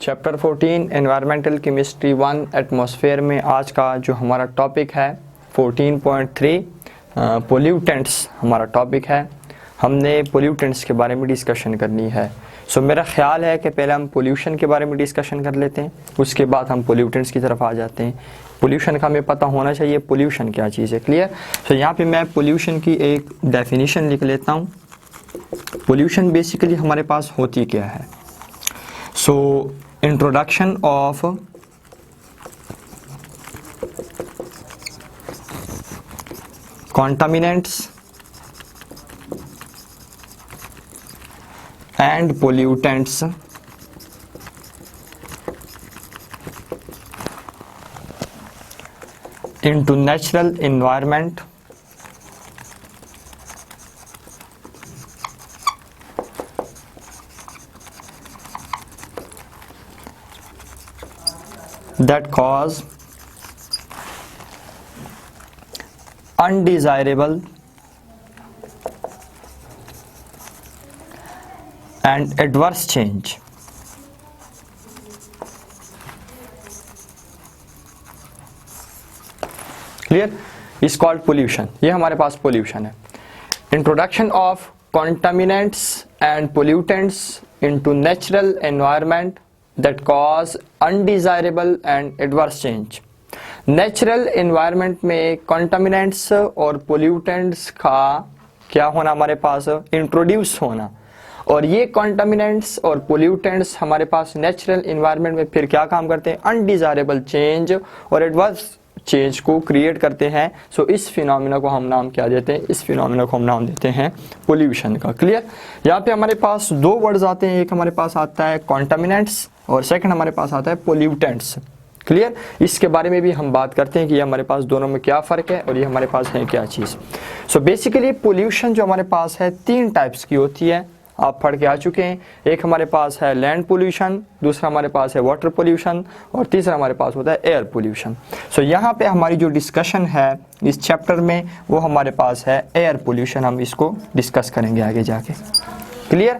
Chapter 14 environmental chemistry 1 atmosphere में आज का जो हमारा टॉपिक है 14.3 पोल्यूटेंट्स हमारा टॉपिक है। हमने पोल्यूटेंट्स के बारे में डिस्कशन करनी है। मेरा ख्याल है कि पहले हम पोल्यूशन के बारे में डिस्कशन कर लेते हैं, उसके बाद हम पोल्यूटेंट्स की तरफ आ जाते हैं। पोल्यूशन का हमें पता होना चाहिए पोल्यूशन क्या चीज़ है। क्लियर। यहाँ पे मैं पोल्यूशन की एक डेफिनेशन लिख लेता हूँ। पोल्यूशन बेसिकली हमारे पास होती क्या है। Introduction of contaminants and pollutants into natural environment that cause undesirable and adverse change clear is called pollution. ये हमारे पास पोल्यूशन है। Introduction of contaminants and pollutants into natural environment that cause undesirable and adverse change। Natural environment में contaminants और pollutants का क्या होना हमारे पास introduce होना, और ये कंटामिनेंट्स और पोल्यूटेंट्स हमारे पास नेचुरल एनवायरनमेंट में फिर क्या काम करते हैं, अनडिजायरेबल चेंज और एडवर्स चेंज को क्रिएट करते हैं। इस फिनोमेना को हम नाम क्या देते हैं, इस फिनोमेना को हम नाम देते हैं पोल्यूशन का। क्लियर। यहाँ पे हमारे पास दो वर्ड्स आते हैं, एक हमारे पास आता है कंटामिनेंट्स और सेकंड हमारे पास आता है पोल्यूटेंट्स। क्लियर। इसके बारे में भी हम बात करते हैं कि ये हमारे पास दोनों में क्या फ़र्क है और ये हमारे पास है क्या चीज़। बेसिकली पोल्यूशन जो हमारे पास है तीन टाइप्स की होती है, आप पढ़ के आ चुके हैं। एक हमारे पास है लैंड पोल्यूशन, दूसरा हमारे पास है वाटर पोल्यूशन और तीसरा हमारे पास होता है एयर पोल्यूशन। यहाँ पे हमारी जो डिस्कशन है इस चैप्टर में वो हमारे पास है एयर पोल्यूशन। हम इसको डिस्कस करेंगे आगे जाके। क्लियर।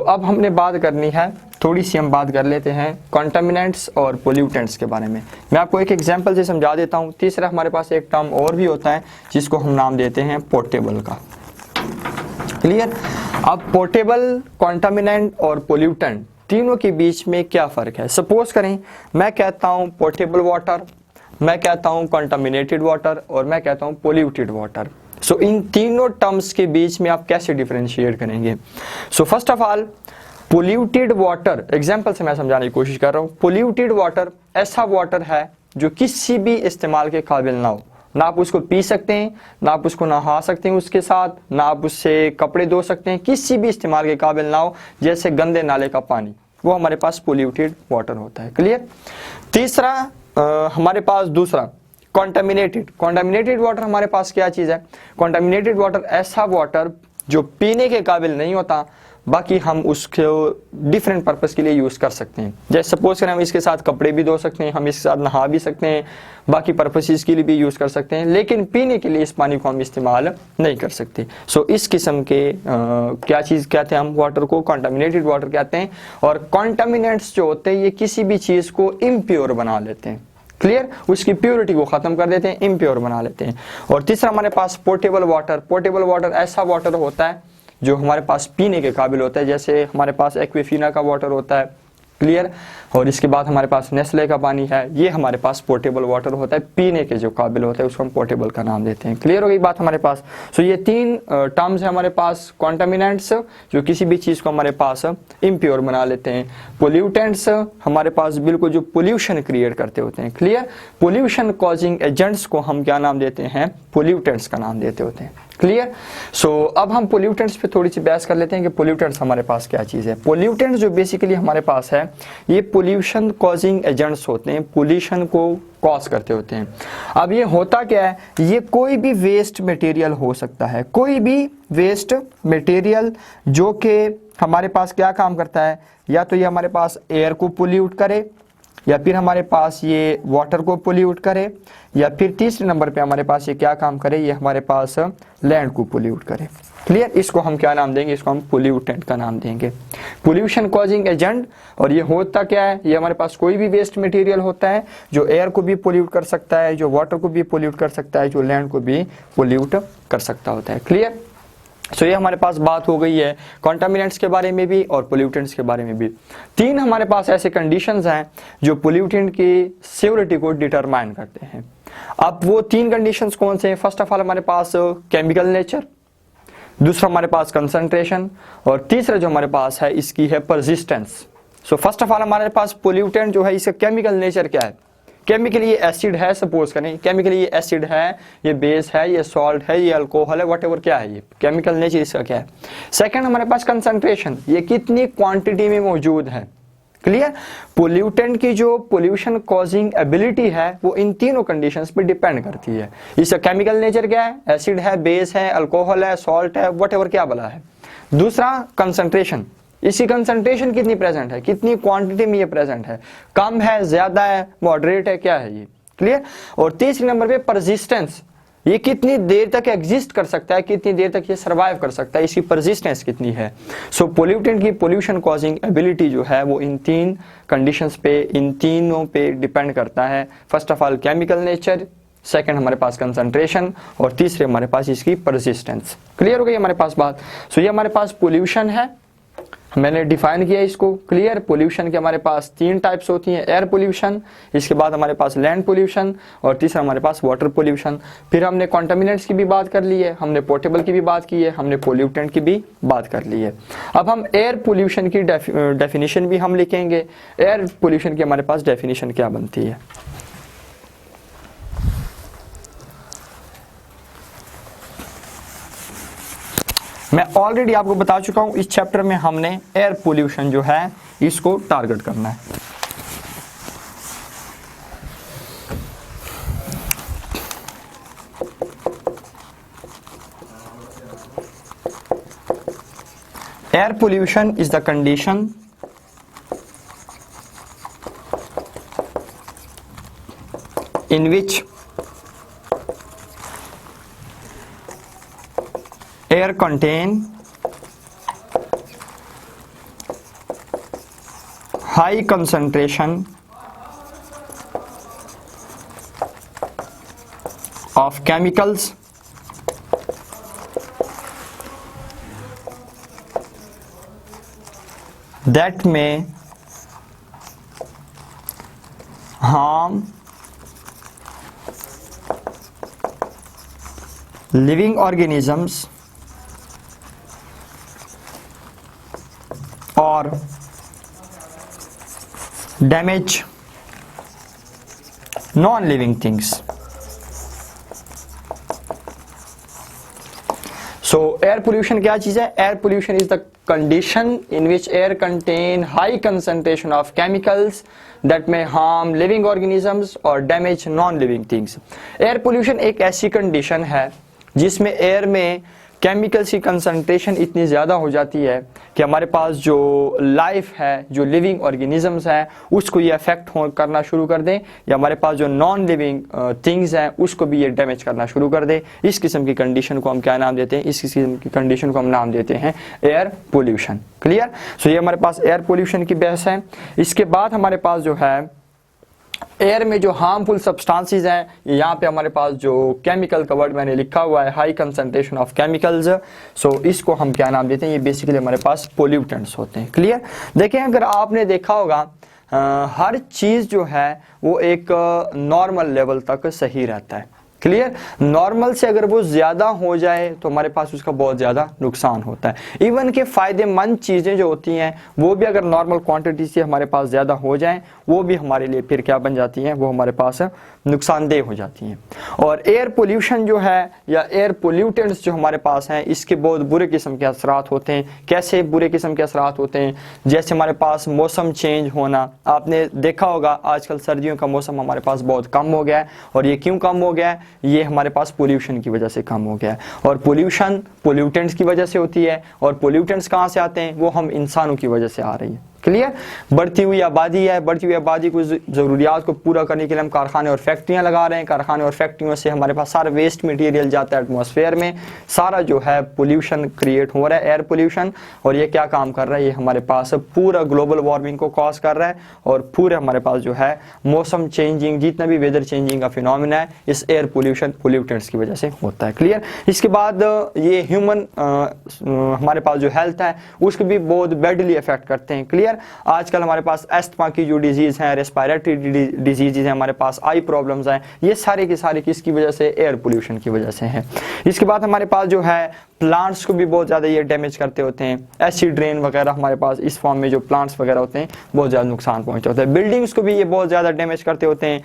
अब हमने बात करनी है, थोड़ी सी हम बात कर लेते हैं कंटामिनेंट्स और पोल्यूटेंट्स के बारे में। मैं आपको एक एग्जांपल से समझा देता हूँ। तीसरा हमारे पास एक टर्म और भी होता है जिसको हम नाम देते हैं पोर्टेबल का। क्लियर। अब पोर्टेबल, कंटामिनेंट और पोल्यूटेंट तीनों के बीच में क्या फ़र्क है। सपोज करें मैं कहता हूँ पोर्टेबल वाटर, मैं कहता हूँ कंटामिनेटेड वाटर और मैं कहता हूँ पोल्यूटेड वाटर। इन तीनों टर्म्स के बीच में आप कैसे डिफरेंशिएट करेंगे। First of all polluted water, example से मैं समझाने की कोशिश कर रहा हूँ। पोल्यूटेड वाटर ऐसा वाटर है जो किसी भी इस्तेमाल के काबिल ना हो, ना आप उसको पी सकते हैं, ना आप उसको नहा सकते हैं उसके साथ, ना आप उससे कपड़े धो सकते हैं, किसी भी इस्तेमाल के काबिल ना हो, जैसे गंदे नाले का पानी, वो हमारे पास पोल्यूटेड वाटर होता है। क्लियर। तीसरा हमारे पास दूसरा कंटामिनेटेड। कंटामिनेटेड वाटर हमारे पास क्या चीज़ है, कंटामिनेटेड वाटर ऐसा वाटर जो पीने के काबिल नहीं होता, बाकी हम उसको डिफरेंट पर्पस के लिए यूज़ कर सकते हैं। जैसे सपोज करें हम इसके साथ कपड़े भी धो सकते हैं, हम इसके साथ नहा भी सकते हैं, बाकी पर्पसेस के लिए भी यूज़ कर सकते हैं, लेकिन पीने के लिए इस पानी को हम इस्तेमाल नहीं कर सकते। इस किस्म के क्या चीज़ कहते हैं हम वाटर को, कंटामिनेटेड वाटर कहते हैं। और कंटामिनेंट्स जो होते हैं ये किसी भी चीज़ को इम्प्योर बना लेते हैं। क्लियर। उसकी प्योरिटी को ख़त्म कर देते हैं, इम्प्योर बना लेते हैं। और तीसरा हमारे पास पोर्टेबल वाटर। पोर्टेबल वाटर ऐसा वाटर होता है जो हमारे पास पीने के काबिल होता है, जैसे हमारे पास एक्वेफिना का वाटर होता है। क्लियर। और इसके बाद हमारे पास नेस्ले का पानी है, ये हमारे पास पोर्टेबल वाटर होता है, पीने के जो काबिल होता है उसको हम पोर्टेबल का नाम देते हैं। क्लियर हो गई बात हमारे पास। ये तीन टर्म्स है हमारे पास। कंटामिनेंट्स जो किसी भी चीज़ को हमारे पास इम्प्योर बना लेते हैं, पोल्यूटेंट्स हमारे पास बिल्कुल जो पोल्यूशन क्रिएट करते होते हैं। क्लियर। पोल्यूशन कॉजिंग एजेंट्स को हम क्या नाम देते हैं, पोल्यूटेंट्स का नाम देते होते हैं। क्लियर। अब हम पोल्यूटेंट्स पे थोड़ी सी बहस कर लेते हैं कि पोल्यूटेंट्स हमारे पास क्या चीज़ है। पोल्यूटेंट्स जो बेसिकली हमारे पास है ये पोल्यूशन कॉजिंग एजेंट्स होते हैं, पोल्यूशन को कॉज करते होते हैं। अब ये होता क्या है, ये कोई भी वेस्ट मटेरियल हो सकता है, कोई भी वेस्ट मटेरियल जो कि हमारे पास क्या काम करता है, या तो ये हमारे पास एयर को पोल्यूट करे, या फिर हमारे पास ये वाटर को पोल्यूट करे, या फिर तीसरे नंबर पे हमारे पास ये क्या काम करे, ये हमारे पास लैंड को पोल्यूट करे। क्लियर, इसको हम क्या नाम देंगे, इसको हम पोल्यूटेंट का नाम देंगे, पोल्यूशन कॉजिंग एजेंट। और ये होता क्या है, ये हमारे पास कोई भी वेस्ट मटेरियल होता है जो एयर को भी पोल्यूट कर सकता है, जो वाटर को भी पोल्यूट कर सकता है, जो लैंड को भी पोल्यूट कर सकता होता है। क्लियर, सो ये हमारे पास बात हो गई है कॉन्टामिनेंट्स के बारे में भी और पोल्यूटेंट्स के बारे में भी। तीन हमारे पास ऐसे कंडीशंस हैं जो पोल्यूटेंट की सिक्योरिटी को डिटरमाइन करते हैं। अब वो तीन कंडीशंस कौन से हैं? फर्स्ट ऑफ ऑल हमारे पास केमिकल नेचर, दूसरा हमारे पास कंसंट्रेशन, और तीसरा जो हमारे पास है इसकी है persistence. So first of all हमारे पास पोल्यूटेंट जो है इसका केमिकल नेचर क्या है? केमिकली ये एसिड है, सपोज करें केमिकली ये एसिड है, ये बेस है, ये सॉल्ट है, ये अल्कोहल है, व्हाटएवर क्या है, ये केमिकल नेचर इसका क्या है। सेकंड हमारे पास कंसंट्रेशन, ये कितनी क्वांटिटी में मौजूद है। क्लियर, पोल्यूटेंट की जो पोल्यूशन कॉजिंग एबिलिटी है वो इन तीनों कंडीशंस पे डिपेंड करती है। इसका केमिकल नेचर क्या है, एसिड है, बेस है, अल्कोहल है, सॉल्ट है, व्हाटएवर क्या बोला है। दूसरा कंसंट्रेशन, इसकी कंसंट्रेशन कितनी प्रेजेंट है, कितनी क्वांटिटी में ये प्रेजेंट है, कम है, ज्यादा है, मॉडरेट है, क्या है ये। क्लियर, और तीसरे नंबर पे परसिस्टेंस, ये कितनी देर तक एग्जिस्ट कर सकता है, कितनी देर तक ये सर्वाइव कर सकता है, इसकी परसिस्टेंस कितनी है। सो पोल्यूटेंट की पोल्यूशन कॉजिंग एबिलिटी जो है वो इन तीन कंडीशंस पे, इन तीनों पे डिपेंड करता है। First of all chemical nature, second हमारे पास कंसंट्रेशन, और तीसरे हमारे पास इसकी परसिस्टेंस। क्लियर हो गई हमारे पास बात। सो ये हमारे पास पोल्यूशन है, मैंने डिफाइन किया इसको। क्लियर, पोल्यूशन के हमारे पास तीन टाइप्स होती हैं, एयर पोल्यूशन, इसके बाद हमारे पास लैंड पोल्यूशन, और तीसरा हमारे पास वाटर पोल्यूशन। फिर हमने कॉन्टामिनेंट्स की भी बात कर ली है, हमने पोर्टेबल की भी बात की है, हमने पोल्यूटेंट की भी बात कर ली है। अब हम एयर पोल्यूशन की डेफिनेशन भी हम लिखेंगे। एयर पोल्यूशन की हमारे पास डेफिनेशन क्या बनती है? मैं ऑलरेडी आपको बता चुका हूं, इस चैप्टर में हमने एयर पोल्यूशन जो है इसको टारगेट करना है। Air pollution is the condition in which air contain high concentration of chemicals that may harm living organisms or damage non-living things. So air pollution क्या चीज है? Air pollution is the condition in which air contain high concentration of chemicals that may harm living organisms or damage non-living things. Air pollution एक ऐसी condition है जिसमें air में chemicals की concentration इतनी ज़्यादा हो जाती है कि हमारे पास जो लाइफ है, जो लिविंग ऑर्गेनिजम्स हैं, उसको ये अफेक्ट करना शुरू कर दें, या हमारे पास जो नॉन लिविंग थिंग्स हैं उसको भी ये डैमेज करना शुरू कर दे। इस किस्म की कंडीशन को हम क्या नाम देते हैं? इस किस्म की कंडीशन को हम नाम देते हैं एयर पोल्यूशन। क्लियर? सो ये हमारे पास एयर पोल्यूशन की बहस है। इसके बाद हमारे पास जो है एयर में जो हार्मफुल सब्सटेंसेस हैं, यहाँ पे हमारे पास जो केमिकल का वर्ड मैंने लिखा हुआ है, हाई कंसंट्रेशन ऑफ केमिकल्स, सो इसको हम क्या नाम देते हैं? ये बेसिकली हमारे पास पोल्यूटेंट्स होते हैं। क्लियर? देखें, अगर आपने देखा होगा हर चीज़ जो है वो एक नॉर्मल लेवल तक सही रहता है। क्लियर? नॉर्मल से अगर वो ज़्यादा हो जाए तो हमारे पास उसका बहुत ज़्यादा नुकसान होता है। इवन के फ़ायदेमंद चीज़ें जो होती हैं वो भी अगर नॉर्मल क्वांटिटी से हमारे पास ज़्यादा हो जाएं, वो भी हमारे लिए फिर क्या बन जाती हैं? वो हमारे पास नुकसानदेह हो जाती हैं। और एयर पोल्यूशन जो है या एयर पोल्यूटेंट्स जो हमारे पास हैं, इसके बहुत बुरे किस्म के असरात होते हैं। कैसे बुरे किस्म के असरात होते हैं? जैसे हमारे पास मौसम चेंज होना, आपने देखा होगा आजकल सर्दियों का मौसम हमारे पास बहुत कम हो गया है। और ये क्यों कम हो गया है? ये हमारे पास पोल्यूशन की वजह से कम हो गया है। और पोल्यूशन पोल्यूटेंट्स की वजह से होती है, और पोल्यूटेंट्स कहाँ से आते हैं? वो हम इंसानों की वजह से आ रही है। क्लियर। बढ़ती हुई आबादी है, बढ़ती हुई आबादी को ज़रूरियात को पूरा करने के लिए हम कारखाने और फैक्ट्रियां लगा रहे हैं। कारखाने और फैक्ट्रियों से हमारे पास सारा वेस्ट मटेरियल जाता है एटमॉस्फेयर में, सारा जो है पोल्यूशन क्रिएट हो रहा है, एयर पोल्यूशन। और ये क्या काम कर रहा है, ये हमारे पास पूरा ग्लोबल वार्मिंग को कॉज कर रहा है और पूरे हमारे पास जो है मौसम चेंजिंग, जितना भी वेदर चेंजिंग का फिनोमिना है इस एयर पोल्यूशन पोल्यूटेंट्स की वजह से होता है। क्लियर। इसके बाद ये ह्यूमन हमारे पास जो हेल्थ है उसको भी बहुत बैडली इफेक्ट करते हैं। क्लियर। आजकल हमारे पास अस्थमा की जो डिजीज है, रेस्पिरेटरी डिजीज है, हमारे पास आई प्रॉब्लम्स हैं, ये सारे के सारे किसकी वजह से, एयर पोल्यूशन की वजह से है। इसके बाद हमारे पास जो है प्लांट्स को भी बहुत ज़्यादा ये डैमेज करते होते हैं। एसिड रेन वगैरह हमारे पास इस फॉर्म में जो प्लांट्स वगैरह होते हैं बहुत ज़्यादा नुकसान पहुंचा होता है। बिल्डिंग्स को भी ये बहुत ज़्यादा डैमेज करते होते हैं,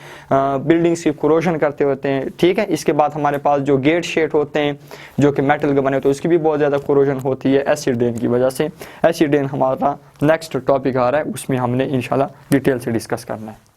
बिल्डिंग्स की कोरोजन करते होते हैं। ठीक है। इसके बाद हमारे पास जो गेट शेड होते हैं जो कि मेटल के बने होते हैं उसकी भी बहुत ज़्यादा कोरोजन होती है एसिड रेन की वजह से। एसिड रेन हमारा नेक्स्ट टॉपिक आ रहा है, उसमें हमने इंशाल्लाह डिटेल से डिस्कस करना है।